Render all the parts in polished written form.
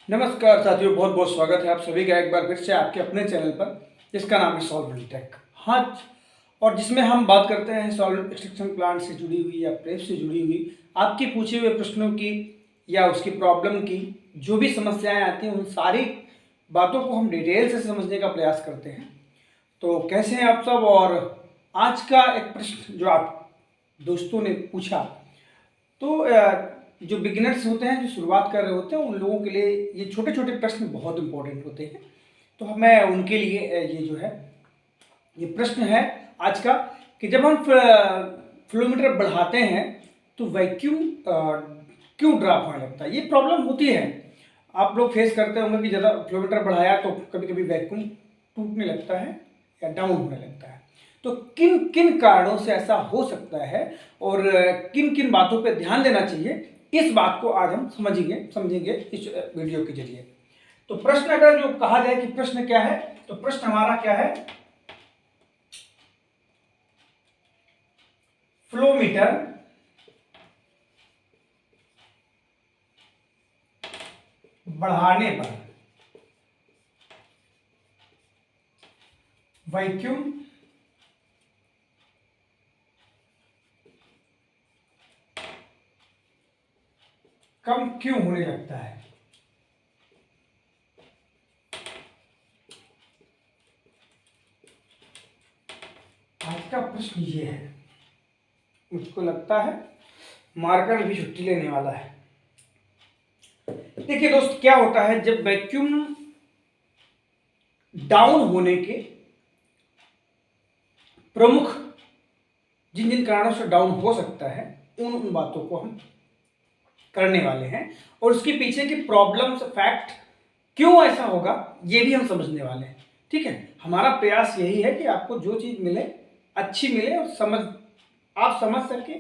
नमस्कार साथियों, बहुत बहुत स्वागत है आप सभी का एक बार फिर से आपके अपने चैनल पर जिसका नाम है सॉल्वेंट टेक। हाँ, और जिसमें हम बात करते हैं सॉल्वेंट एक्सट्रैक्शन प्लांट से जुड़ी हुई या प्रेप से जुड़ी हुई आपके पूछे हुए प्रश्नों की या उसकी प्रॉब्लम की जो भी समस्याएं आती हैं उन सारी बातों को हम डिटेल से समझने का प्रयास करते हैं। तो कैसे हैं आप सब? और आज का एक प्रश्न जो आप दोस्तों ने पूछा, तो जो बिगिनर्स होते हैं, जो शुरुआत कर रहे होते हैं, उन लोगों के लिए ये छोटे छोटे प्रश्न बहुत इंपॉर्टेंट होते हैं। तो मैं उनके लिए ये जो है ये प्रश्न है आज का कि जब हम फ्लोमीटर बढ़ाते हैं तो वैक्यूम क्यों ड्रॉप होने लगता है। ये प्रॉब्लम होती है, आप लोग फेस करते होंगे कि ज़्यादा फ्लोमीटर बढ़ाया तो कभी कभी वैक्यूम टूटने लगता है या डाउन होने लगता है। तो किन किन कारणों से ऐसा हो सकता है और किन किन बातों पर ध्यान देना चाहिए, इस बात को आज हम समझेंगे इस वीडियो के जरिए। तो प्रश्न अगर जो कहा जाए कि प्रश्न क्या है, तो प्रश्न हमारा क्या है, फ्लोमीटर बढ़ाने पर वैक्यूम कम क्यों होने लगता है। आज का प्रश्न ये है। मुझको लगता है मार्कर भी छुट्टी लेने वाला है। देखिए दोस्त, क्या होता है जब वैक्यूम डाउन होने के प्रमुख जिन जिन कारणों से डाउन हो सकता है उन बातों को हम करने वाले हैं और उसके पीछे की प्रॉब्लम्स, फैक्ट क्यों ऐसा होगा ये भी हम समझने वाले हैं। ठीक है, हमारा प्रयास यही है कि आपको जो चीज मिले अच्छी मिले और आप समझ सके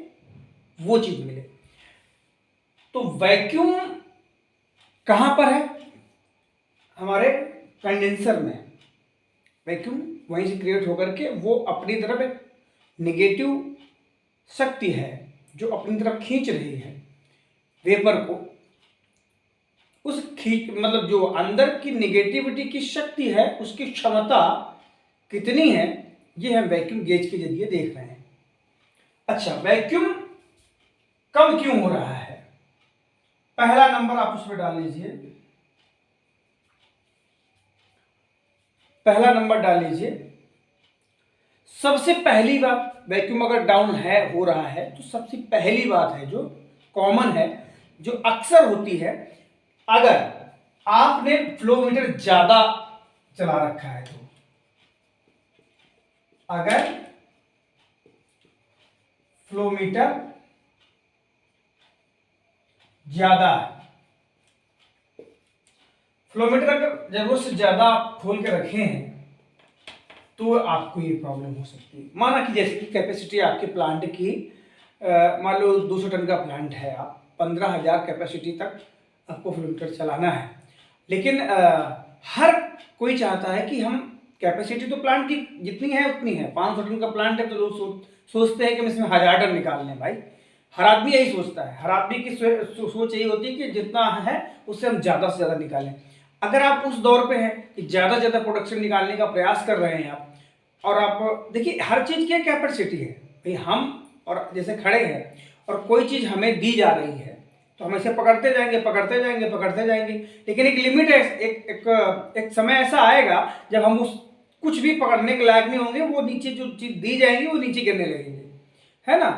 वो चीज मिले। तो वैक्यूम कहां पर है? हमारे कंडेंसर में वैक्यूम वहीं से क्रिएट होकर के वो अपनी तरफ एक नेगेटिव शक्ति है जो अपनी तरफ खींच रही है वेपर को। उस मतलब जो अंदर की नेगेटिविटी की शक्ति है, उसकी क्षमता कितनी है, ये हम वैक्यूम गेज के जरिए देख रहे हैं। अच्छा, वैक्यूम कम क्यों हो रहा है? पहला नंबर आप उसमें डाल लीजिए, पहला नंबर डाल लीजिए। सबसे पहली बात, वैक्यूम अगर डाउन है हो रहा है तो सबसे पहली बात है जो कॉमन है, जो अक्सर होती है, अगर आपने फ्लोमीटर ज्यादा चला रखा है तो, अगर फ्लोमीटर ज्यादा है, फ्लोमीटर अगर जरूरत से ज्यादा आप खोल के रखे हैं तो आपको ये प्रॉब्लम हो सकती है। माना कि जैसे कि कैपेसिटी आपके प्लांट की मान लो 200 टन का प्लांट है, आप 15,000 कैपेसिटी तक आपको फ्लोमीटर चलाना है, लेकिन हर कोई चाहता है कि हम कैपेसिटी तो प्लांट की जितनी है उतनी है। 500 टन का प्लांट है तो लोग सोचते हैं कि हम इसमें 1000 टन निकाल लें। भाई, हर आदमी यही सोचता है, हर आदमी की सोच यही होती है कि जितना है उससे हम ज़्यादा से ज़्यादा निकालें। अगर आप उस दौर पे हैं कि ज़्यादा से ज़्यादा प्रोडक्शन निकालने का प्रयास कर रहे हैं आप, और आप देखिए हर चीज़ की कैपेसिटी है भाई। हम और जैसे खड़े हैं और कोई चीज़ हमें दी जा रही है तो हम इसे पकड़ते जाएंगे पकड़ते जाएंगे पकड़ते जाएंगे, लेकिन एक लिमिट है, एक समय ऐसा आएगा जब हम उस कुछ भी पकड़ने के लायक नहीं होंगे। वो नीचे जो चीज़ दी जाएगी वो नीचे गिरने लगेंगे, है ना,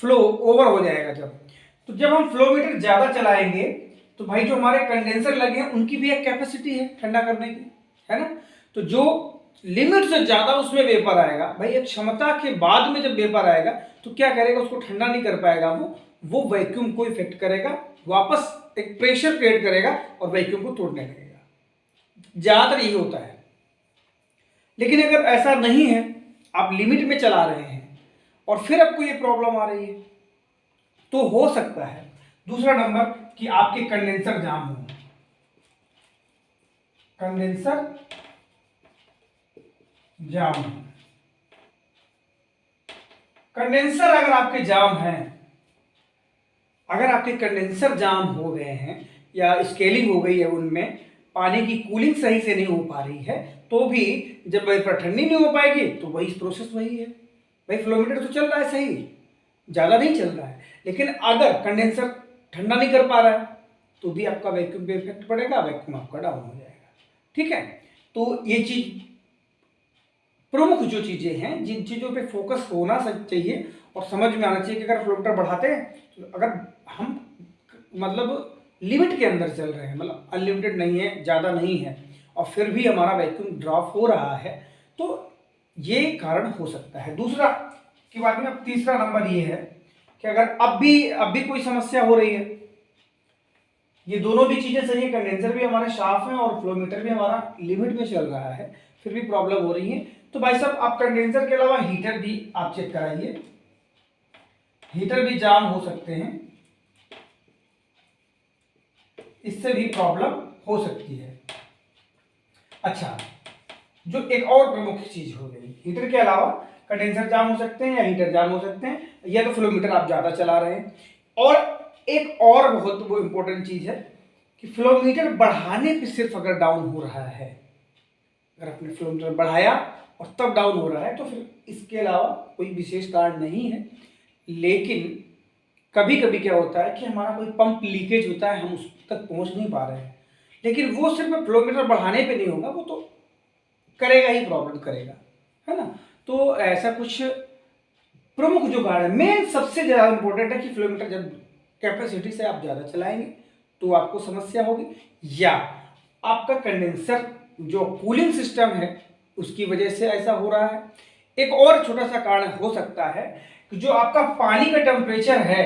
फ्लो ओवर हो जाएगा जब। तो जब हम फ्लो मीटर ज़्यादा चलाएंगे तो भाई जो हमारे कंडेंसर लगे हैं उनकी भी एक कैपेसिटी है ठंडा करने की, है ना। तो जो लिमिट से ज़्यादा उसमें वेपर आएगा भाई, एक क्षमता के बाद में जब वेपर आएगा तो क्या करेगा, उसको ठंडा नहीं कर पाएगा, वो वैक्यूम को इफेक्ट करेगा, वापस एक प्रेशर क्रिएट करेगा और वैक्यूम को तोड़ने लगेगा। ज़्यादातर यही होता है। लेकिन अगर ऐसा नहीं है, आप लिमिट में चला रहे हैं और फिर आपको ये प्रॉब्लम आ रही है, तो हो सकता है दूसरा नंबर कि आपके कंडेंसर जाम हो। कंडेंसर जाम, कंडेंसर अगर आपके जाम हैं, अगर आपके कंडेंसर जाम हो गए हैं या स्केलिंग हो गई है, उनमें पानी की कूलिंग सही से नहीं हो पा रही है, तो भी जब वही पर ठंडी नहीं हो पाएगी तो वही प्रोसेस वही है। भाई फ्लो मीटर तो चल रहा है सही, ज़्यादा नहीं चल रहा है, लेकिन अगर कंडेंसर ठंडा नहीं कर पा रहा है तो भी आपका वैक्यूम पे इफेक्ट पड़ेगा, वैक्यूम आपका डाउन हो जाएगा। ठीक है, तो ये चीज प्रमुख जो चीजें हैं, जिन चीजों पे फोकस होना चाहिए और समझ में आना चाहिए कि अगर फ्लो मीटर बढ़ाते हैं तो अगर हम मतलब लिमिट के अंदर चल रहे हैं, मतलब अनलिमिटेड नहीं है, ज़्यादा नहीं है, और फिर भी हमारा वैक्यूम ड्रॉप हो रहा है, तो ये कारण हो सकता है। दूसरा के बाद में अब तीसरा नंबर ये है कि अगर अब भी कोई समस्या हो रही है, ये दोनों भी चीजें सही है, कंडेंसर भी हमारा साफ है और फ्लो मीटर भी हमारा लिमिट में चल रहा है, फिर भी प्रॉब्लम हो रही है, तो भाई साहब आप कंडेंसर के अलावा हीटर भी आप चेक कराइए। हीटर भी जाम हो सकते हैं, इससे भी प्रॉब्लम हो सकती है। अच्छा, जो एक और प्रमुख चीज हो गई, हीटर के अलावा कंडेंसर जाम हो सकते हैं या हीटर जाम हो सकते हैं, या तो फ्लो मीटर आप ज्यादा चला रहे हैं। और एक और बहुत वो इंपॉर्टेंट चीज है कि फ्लो मीटर बढ़ाने पे सिर्फ अगर डाउन हो रहा है, अगर आपने फ्लो मीटर बढ़ाया और तब डाउन हो रहा है, तो फिर इसके अलावा कोई विशेष कारण नहीं है। लेकिन कभी कभी क्या होता है कि हमारा कोई पंप लीकेज होता है, हम उस तक पहुंच नहीं पा रहे हैं, लेकिन वो सिर्फ फ्लो मीटर बढ़ाने पे नहीं होगा, वो तो करेगा ही, प्रॉब्लम करेगा, है ना। तो ऐसा कुछ प्रमुख जो कारण, मेन सबसे ज्यादा इंपॉर्टेंट है कि फ्लो मीटर जब कैपेसिटी से आप ज्यादा चलाएंगे तो आपको समस्या होगी, या आपका कंडेंसर जो कूलिंग सिस्टम है उसकी वजह से ऐसा हो रहा है। एक और छोटा सा कारण हो सकता है कि जो आपका पानी का टेम्परेचर है,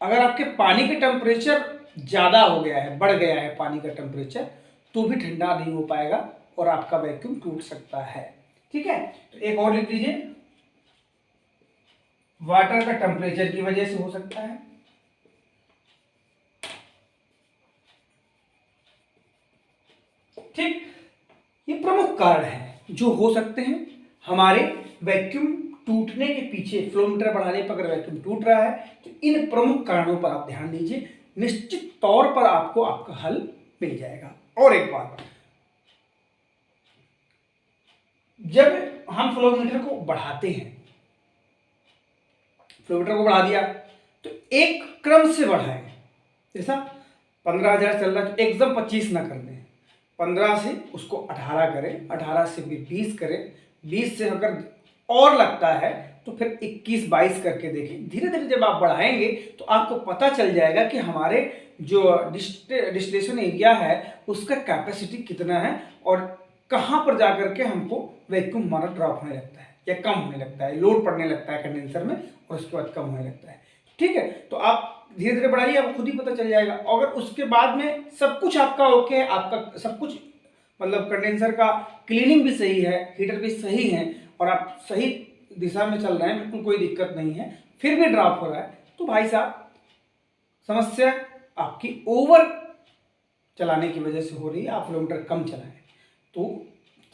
अगर आपके पानी का टेम्परेचर ज्यादा हो गया है, बढ़ गया है पानी का टेम्परेचर, तो भी ठंडा नहीं हो पाएगा और आपका वैक्यूम टूट सकता है। ठीक है, तो एक और लिख लीजिए, वाटर का टेम्परेचर की वजह से हो सकता है। ठीक, ये प्रमुख कारण है जो हो सकते हैं हमारे वैक्यूम टूटने के पीछे। फ्लो मीटर बढ़ाने पर अगर वैक्यूम टूट रहा है तो इन प्रमुख कारणों पर आप ध्यान दीजिए, निश्चित तौर पर आपको आपका हल मिल जाएगा। और एक बात, जब हम फ्लो मीटर को बढ़ाते हैं, फ्लो मीटर को बढ़ा दिया तो एक क्रम से बढ़ाएं। जैसा 15,000 चल रहा है तो एकदम 25 ना कर दें, 15 से उसको 18 करें, 18 से भी 20 करें, 20 से अगर और लगता है तो फिर 21-22 करके देखें। धीरे धीरे जब आप बढ़ाएंगे तो आपको पता चल जाएगा कि हमारे जो डिस्टिलेशन एरिया है उसका कैपेसिटी कितना है और कहाँ पर जाकर के हमको वैक्यूम हमारा ड्रॉप होने लगता है या कम होने लगता है, लोड पड़ने लगता है कंडेंसर में और उसके बाद कम होने लगता है। ठीक है, तो आप धीरे धीरे बढ़ाइए, आपको खुद ही पता चल जाएगा। अगर उसके बाद में सब कुछ आपका ओके है, आपका सब कुछ मतलब कंडेंसर का क्लीनिंग भी सही है, हीटर भी सही है और आप सही दिशा में चल रहे हैं, बिल्कुल कोई दिक्कत नहीं है, फिर भी ड्रॉप हो रहा है, तो भाई साहब समस्या आपकी ओवर चलाने की वजह से हो रही है। आप फ्लो मीटर कम चलाएं तो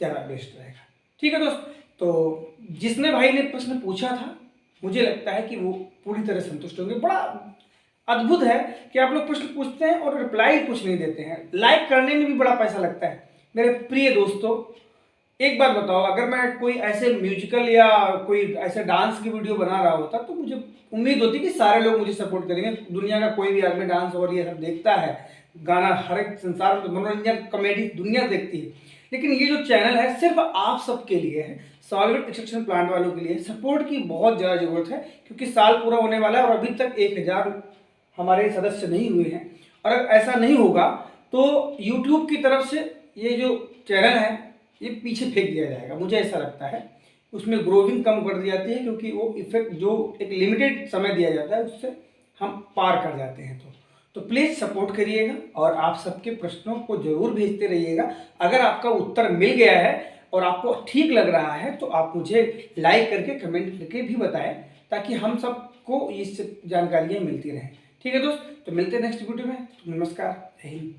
ज़्यादा बेस्ट रहेगा। ठीक है दोस्त, तो जिसने भाई ने प्रश्न पूछा था, मुझे लगता है कि वो पूरी तरह संतुष्ट होंगे। बड़ा अद्भुत है कि आप लोग प्रश्न पूछते हैं और रिप्लाई कुछ नहीं देते हैं। लाइक करने में भी बड़ा पैसा लगता है। मेरे प्रिय दोस्तों, एक बात बताओ, अगर मैं कोई ऐसे म्यूजिकल या कोई ऐसे डांस की वीडियो बना रहा होता तो मुझे उम्मीद होती कि सारे लोग मुझे सपोर्ट करेंगे। दुनिया का कोई भी आदमी डांस और ये सब देखता है, गाना, हर एक संसार में मनोरंजन कॉमेडी दुनिया देखती है, लेकिन ये जो चैनल है सिर्फ आप सबके लिए है, सॉल्वेंट एक्सट्रैक्शन प्लांट वालों के लिए। सपोर्ट की बहुत ज़्यादा ज़रूरत है क्योंकि साल पूरा होने वाला है और अभी तक 1000 हमारे सदस्य नहीं हुए हैं, और अगर ऐसा नहीं होगा तो YouTube की तरफ से ये जो चैनल है ये पीछे फेंक दिया जाएगा, मुझे ऐसा लगता है। उसमें ग्रोविंग कम कर दी जाती है क्योंकि वो इफेक्ट जो एक लिमिटेड समय दिया जाता है उससे हम पार कर जाते हैं। तो प्लीज़ सपोर्ट करिएगा और आप सबके प्रश्नों को जरूर भेजते रहिएगा। अगर आपका उत्तर मिल गया है और आपको ठीक लग रहा है तो आप मुझे लाइक करके कमेंट करके भी बताएं ताकि हम सबको ये जानकारियाँ मिलती रहें। ठीक है दोस्त, तो मिलते हैं नेक्स्ट वीडियो में। नमस्कार, जय हिंद।